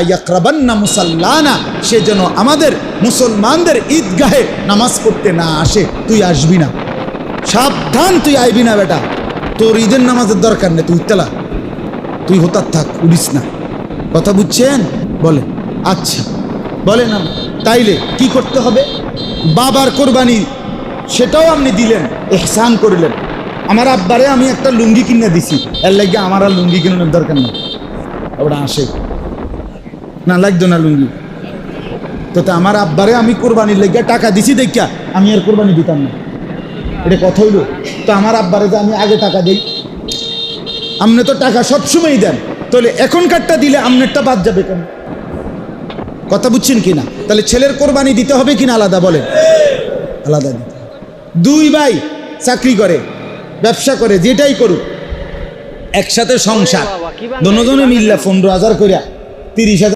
ইয়াকরাবান্না মুসাল্লানা, সে যেন আমাদের মুসলমানদের ঈদগাহে নামাজ পড়তে না আসে। তুই আসবি না, সাবধান, তুই আইবি না বেটা, তোর ঈদের নামাজের দরকার নেই, তুই তেলা, তুই হোতার থাক, উড়িস না। কথা বুঝছেন? বলে আচ্ছা, বলেন না। তাইলে কি করতে হবে? বাবার কোরবানি সেটাও আপনি দিলেন, ইহসান করলেন। আমার আব্বারে আমি একটা লুঙ্গি কিনে দিছি, এর লাগে আমার আর লুঙ্গি কিনানোর দরকার নেই, ওটা আসে না, লাগতো না লুঙ্গি। তো আমার আব্বারে আমি কোরবানির লেগে টাকা দিছি দেখিয়া আমি আর কোরবানি দিতাম না, এটা কথা হইল? তো আমার আব্বারে যে আমি আগে টাকা দিই, আপনি তো টাকা সবসময়ই দেন, তাহলে এখনকারটা দিলে আপনারটা বাদ যাবে কেন? কথা বুঝছেন কিনা? তাহলে ছেলের কোরবানি দিতে হবে কিনা আলাদা? বলেন আলাদা দিতে। দুই ভাই চাকরি করে, ব্যবসা করে, যেটাই করুক, একসাথে সংসার, দোনোজনে মিললা 15,000 করিয়া 30,000